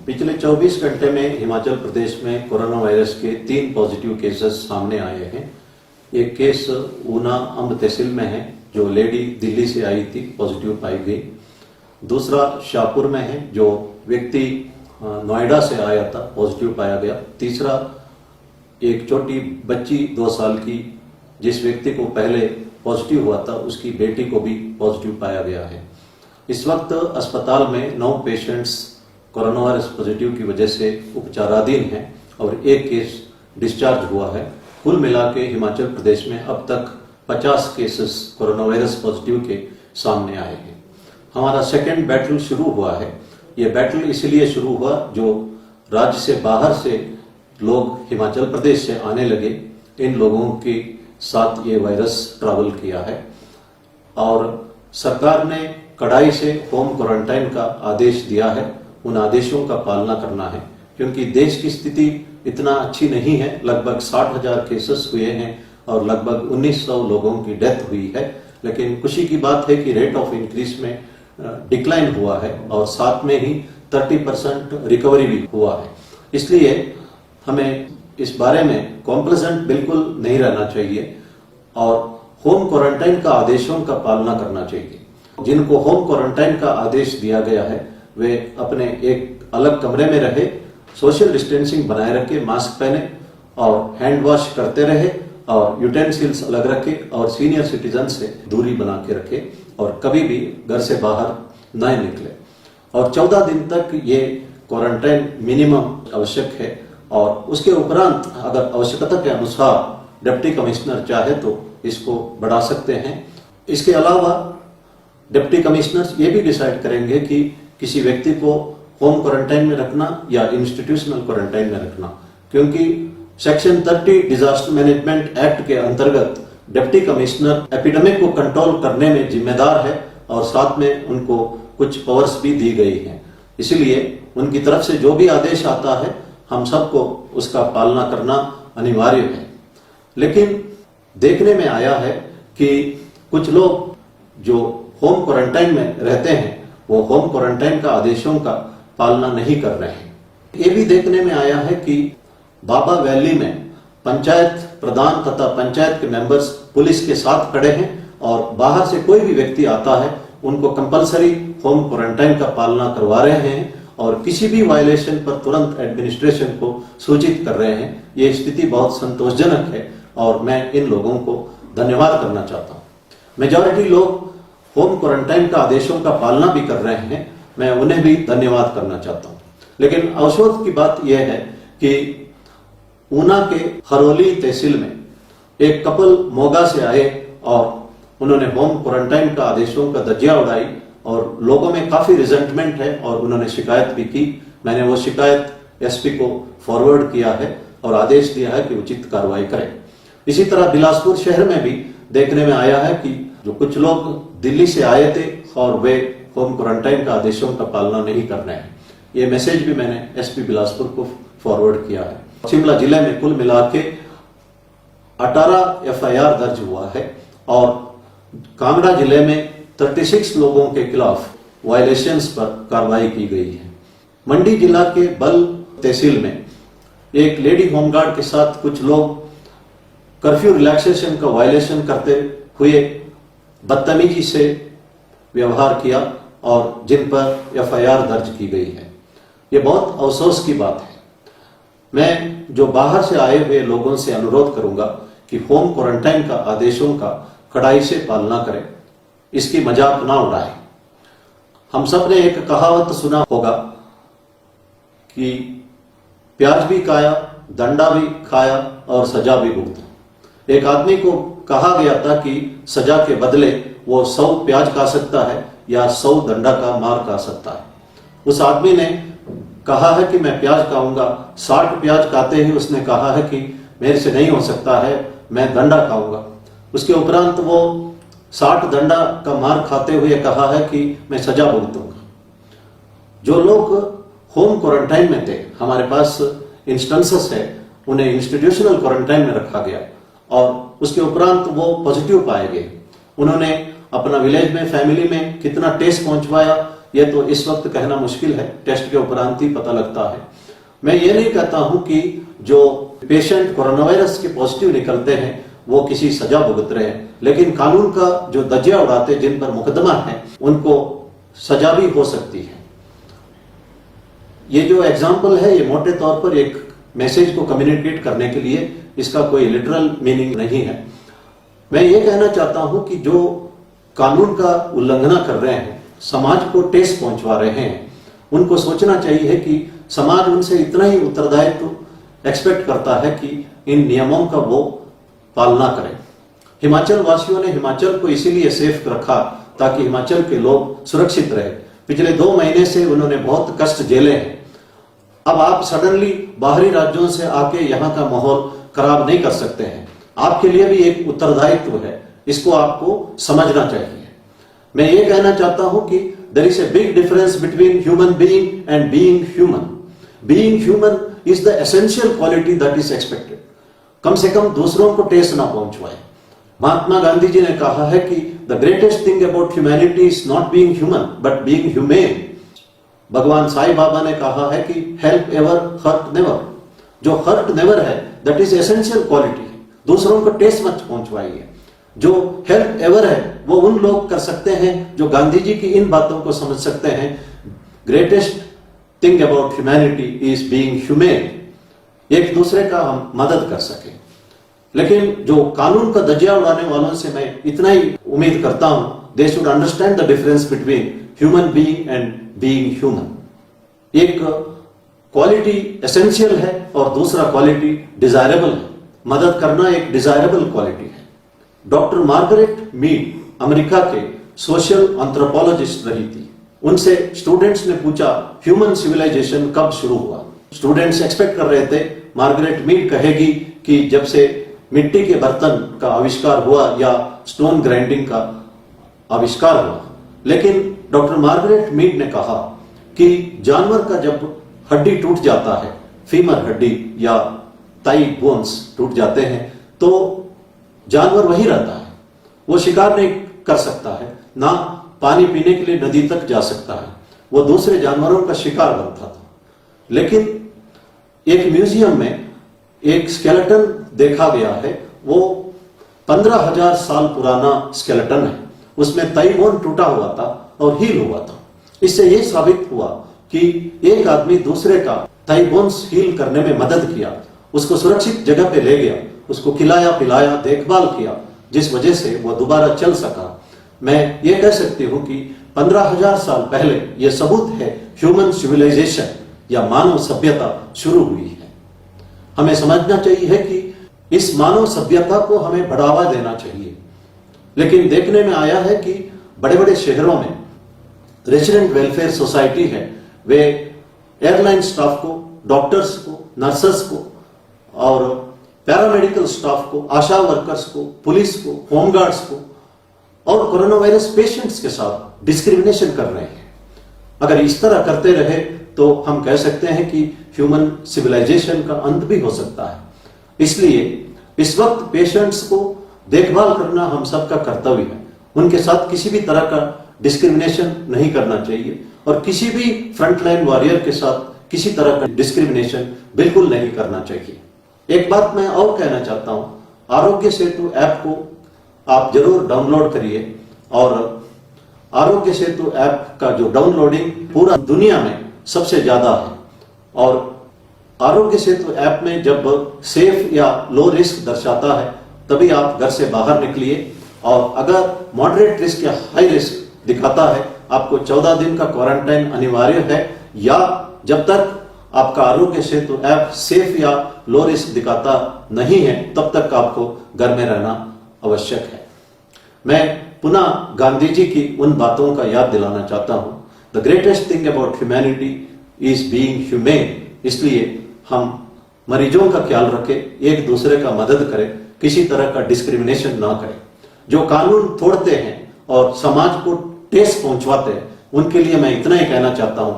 पिछले 24 घंटे में हिमाचल प्रदेश में कोरोना वायरस के 3 पॉजिटिव केसेस सामने आए हैं। एक केस ऊना अंब तहसील में है, जो लेडी दिल्ली से आई थी, पॉजिटिव पाई गई। दूसरा शाहपुर में है, जो व्यक्ति नोएडा से आया था, पॉजिटिव पाया गया। तीसरा एक छोटी बच्ची 2 साल की, जिस व्यक्ति को पहले पॉजिटिव हुआ था, उसकी बेटी को भी पॉजिटिव पाया गया है। इस वक्त अस्पताल में 9 पेशेंट्स कोरोना वायरस पॉजिटिव की वजह से उपचाराधीन हैं और एक केस डिस्चार्ज हुआ है। कुल मिला के हिमाचल प्रदेश में अब तक 50 केसेस कोरोना वायरस पॉजिटिव के सामने आए हैं। हमारा सेकेंड बैटल शुरू हुआ है। ये बैटल इसलिए शुरू हुआ, जो राज्य से बाहर से लोग हिमाचल प्रदेश से आने लगे, इन लोगों के साथ ये वायरस ट्रैवल किया है और सरकार ने कड़ाई से होम क्वारंटाइन का आदेश दिया है। उन आदेशों का पालना करना है, क्योंकि देश की स्थिति इतना अच्छी नहीं है। लगभग 60,000 केसेस हुए हैं और लगभग 1900 लोगों की डेथ हुई है। लेकिन खुशी की बात है कि रेट ऑफ इंक्रीज में डिक्लाइन हुआ है और साथ में ही 30% रिकवरी भी हुआ है। इसलिए हमें इस बारे में कॉम्प्लेसेंट बिल्कुल नहीं रहना चाहिए और होम क्वारंटाइन का आदेशों का पालना करना चाहिए। जिनको होम क्वारंटाइन का आदेश दिया गया है, वे अपने एक अलग कमरे में रहे, सोशल डिस्टेंसिंग बनाए रखे, मास्क पहने और हैंड वॉश करते रहे और यूटेंसिल्स अलग रखे और सीनियर सिटीजन से दूरी बना के रखे और कभी भी घर से बाहर न निकले। और 14 दिन तक ये क्वारंटाइन मिनिमम आवश्यक है और उसके उपरांत अगर आवश्यकता के अनुसार डिप्टी कमिश्नर चाहे तो इसको बढ़ा सकते हैं। इसके अलावा डिप्टी कमिश्नर ये भी डिसाइड करेंगे कि किसी व्यक्ति को होम क्वारंटाइन में रखना या इंस्टीट्यूशनल क्वारंटाइन में रखना, क्योंकि सेक्शन 30 डिजास्टर मैनेजमेंट एक्ट के अंतर्गत डिप्टी कमिश्नर एपिडेमिक को कंट्रोल करने में जिम्मेदार है और साथ में उनको कुछ पावर्स भी दी गई हैं। इसीलिए उनकी तरफ से जो भी आदेश आता है, हम सबको उसका पालना करना अनिवार्य है। लेकिन देखने में आया है कि कुछ लोग जो होम क्वारंटाइन में रहते हैं, वो होम क्वारंटाइन का आदेशों का पालना नहीं कर रहे हैं। ये भी देखने में आया है कि बाबा वैली में पंचायत प्रधान तथा पंचायत के मेंबर्स पुलिस के साथ खड़े हैं और बाहर से कोई भी व्यक्ति आता है, उनको कंपलसरी होम क्वारंटाइन का पालना करवा रहे हैं और किसी भी वायलेशन पर तुरंत एडमिनिस्ट्रेशन को सूचित कर रहे हैं। ये स्थिति बहुत संतोषजनक है और मैं इन लोगों को धन्यवाद करना चाहता हूँ। मेजॉरिटी लोग होम क्वारंटाइन का आदेशों का पालना भी कर रहे हैं, मैं उन्हें भी धन्यवाद करना चाहता हूं। लेकिन अफसोस की बात यह है कि ऊना के हरोली तहसील में एक कपल मोगा से आए और उन्होंने होम क्वारंटाइन का आदेशों का धज्जियां उड़ाई और लोगों में काफी रिजेंटमेंट है और उन्होंने शिकायत भी की। मैंने वो शिकायत एसपी को फॉरवर्ड किया है और आदेश दिया है कि उचित कार्रवाई करें। इसी तरह बिलासपुर शहर में भी देखने में आया है कि जो कुछ लोग दिल्ली से आए थे और वे होम क्वारंटाइन का आदेशों का पालना नहीं कर रहे हैं। ये मैसेज भी मैंने एसपी बिलासपुर को फॉरवर्ड किया है। शिमला जिले में कुल मिला के 18 एफआईआर दर्ज हुआ है और कांगड़ा जिले में 36 लोगों के खिलाफ वायलेशंस पर कार्रवाई की गई है। मंडी जिला के बल तहसील में एक लेडी होमगार्ड के साथ कुछ लोग कर्फ्यू रिलैक्सेशन का वायलेशन करते हुए बदतमीजी से व्यवहार किया और जिन पर एफआईआर दर्ज की गई है। ये बहुत अफसोस की बात है। मैं जो बाहर से आए हुए लोगों से अनुरोध करूंगा कि होम क्वारंटाइन का आदेशों का कड़ाई से पालना करें, इसकी मजाक ना उड़ाएं। हम सब ने एक कहावत सुना होगा कि प्याज भी खाया, दंडा भी खाया और सजा भी भुगता। एक आदमी को कहा गया था कि सजा के बदले वो 100 प्याज खा सकता है या 100 दंडा का मार खा सकता है। उस आदमी ने कहा है कि मैं प्याज खाऊंगा। 60 प्याज खाते ही उसने कहा है कि मेरे से नहीं हो सकता है, मैं दंडा खाऊंगा। उसके उपरांत वो 60 दंडा का मार खाते हुए कहा है कि मैं सजा भुगतूंगा। जो लोग होम क्वारंटाइन में थे, हमारे पास इंस्टेंसेस है, उन्हें इंस्टीट्यूशनल क्वारंटाइन में रखा गया और उसके उपरांत वो पॉजिटिव पाए गए। उन्होंने अपना विलेज में, फैमिली में कितना टेस्ट पहुंचवाया, ये तो इस वक्त कहना मुश्किल है, टेस्ट के उपरांत ही पता लगता है। मैं ये नहीं कहता हूं कि जो पेशेंट कोरोना वायरस के पॉजिटिव निकलते हैं वो किसी सजा भुगत रहे हैं, लेकिन कानून का जो धज्जियां उड़ाते जिन पर मुकदमा है उनको सजा भी हो सकती है। ये जो एग्जाम्पल है ये मोटे तौर पर एक मैसेज को कम्युनिकेट करने के लिए, इसका कोई लिटरल मीनिंग नहीं है। मैं ये कहना चाहता हूं कि जो कानून का उल्लंघन कर रहे हैं, समाज को ठेस पहुंचवा रहे हैं, उनको सोचना चाहिए कि समाज उनसे इतना ही उत्तरदायित्व एक्सपेक्ट करता है कि इन नियमों का वो पालना करें। हिमाचल वासियों ने हिमाचल को इसीलिए सेफ रखा ताकि हिमाचल के लोग सुरक्षित रहे। पिछले 2 महीने से उन्होंने बहुत कष्ट झेले हैं। अब आप सडनली बाहरी राज्यों से आके यहाँ का माहौल खराब नहीं कर सकते हैं। आपके लिए भी एक उत्तरदायित्व है, इसको आपको समझना चाहिए। मैं ये कहना चाहता हूं कि there is a big difference between human being and being human. Being human is the essential quality that is expected. कम से कम दूसरों को ठेस ना पहुंचवाए। महात्मा गांधी जी ने कहा है कि the greatest thing about humanity is not being human but being humane. भगवान साईं बाबा ने कहा है कि हेल्प एवर हर्ट नेवर। जो हर्ट नेवर है दैट इज एसेंशियल क्वालिटी। दूसरों को ठेस मत पहुंचवाइए। जो हेल्प एवर है वो उन लोग कर सकते हैं जो गांधी जी की इन बातों को समझ सकते हैं। Greatest thing about humanity is being humane. एक दूसरे का हम मदद कर सके। लेकिन जो कानून का धज्जियां उड़ाने वालों से मैं इतना ही उम्मीद करता हूं, they should understand the difference between human being and being human. एक क्वालिटी एसेंशियल है और दूसरा क्वालिटी डिजायरेबल है। मदद करना एक डिजायरेबल क्वालिटी है। डॉक्टर मार्गरेट मीड अमेरिका के सोशल एंथ्रोपोलॉजिस्ट रही थी। उनसे स्टूडेंट्स ने पूछा ह्यूमन सिविलाइजेशन कब शुरू हुआ। स्टूडेंट्स एक्सपेक्ट कर रहे थे मार्गरेट मीड कहेगी कि जब से मिट्टी के बर्तन का आविष्कार हुआ या स्टोन ग्राइंडिंग का आविष्कार हुआ। लेकिन डॉक्टर मार्गरेट मीड ने कहा कि जानवर का जब हड्डी टूट जाता है, फीमर हड्डी या ताई बोन्स टूट जाते हैं, तो जानवर वही रहता है। वो शिकार नहीं कर सकता है, ना पानी पीने के लिए नदी तक जा सकता है। वो दूसरे जानवरों का शिकार बनता था। लेकिन एक म्यूजियम में एक स्केलेटन देखा गया है। वो 15,000 साल पुराना स्केलेटन है। उसमें ताई बोन टूटा हुआ था और हील हुआ था। इससे यह साबित हुआ कि एक आदमी दूसरे का ताई बोन्स हील करने में मदद किया, उसको सुरक्षित जगह पे ले गया, उसको खिलाया पिलाया, देखभाल किया, जिस वजह से वह दोबारा चल सका। मैं ये कह सकती हूं कि 15,000 साल पहले यह सबूत है ह्यूमन सिविलाइजेशन या मानव सभ्यता शुरू हुई है। हमें समझना चाहिए कि इस मानव सभ्यता को हमें बढ़ावा देना चाहिए। लेकिन देखने में आया है कि बड़े बड़े शहरों में रेजिडेंट वेलफेयर सोसाइटी है, वे एयरलाइन स्टाफ को, डॉक्टर्स को, नर्सेस को और पैरामेडिकल स्टाफ को, आशा वर्कर्स को, पुलिस को, होमगार्ड्स को और कोरोना वायरस पेशेंट्स के साथ डिस्क्रिमिनेशन कर रहे हैं। अगर इस तरह करते रहे तो हम कह सकते हैं कि ह्यूमन सिविलाइजेशन का अंत भी हो सकता है। इसलिए इस वक्त पेशेंट्स को देखभाल करना हम सबका कर्तव्य है। उनके साथ किसी भी तरह का डिस्क्रिमिनेशन नहीं करना चाहिए और किसी भी फ्रंटलाइन वॉरियर के साथ किसी तरह का डिस्क्रिमिनेशन बिल्कुल नहीं करना चाहिए। एक बात मैं और कहना चाहता हूं, आरोग्य सेतु ऐप को आप जरूर डाउनलोड करिए और आरोग्य सेतु ऐप का जो डाउनलोडिंग पूरा दुनिया में सबसे ज्यादा है। और आरोग्य सेतु ऐप में जब सेफ या लो रिस्क दर्शाता है तभी आप घर से बाहर निकलिए, और अगर मॉडरेट रिस्क या हाई रिस्क दिखाता है आपको 14 दिन का क्वारंटाइन अनिवार्य है, या जब तक आपका आरोग्य सेतु ऐप सेफ या लो रिस्क दिखाता नहीं है तब तक आपको घर में रहना आवश्यक है। मैं पुनः गांधी जी की उन बातों का याद दिलाना चाहता हूं, the greatest thing about humanity is being humane. इसलिए हम मरीजों का ख्याल रखें, एक दूसरे का मदद करें, किसी तरह का डिस्क्रिमिनेशन ना करें। जो कानून तोड़ते हैं और समाज को ठेस पहुंचवाते हैं उनके लिए मैं इतना ही कहना चाहता हूं,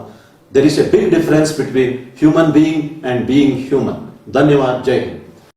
there is a big difference between human being and being human. धन्यवाद। जय हिंद।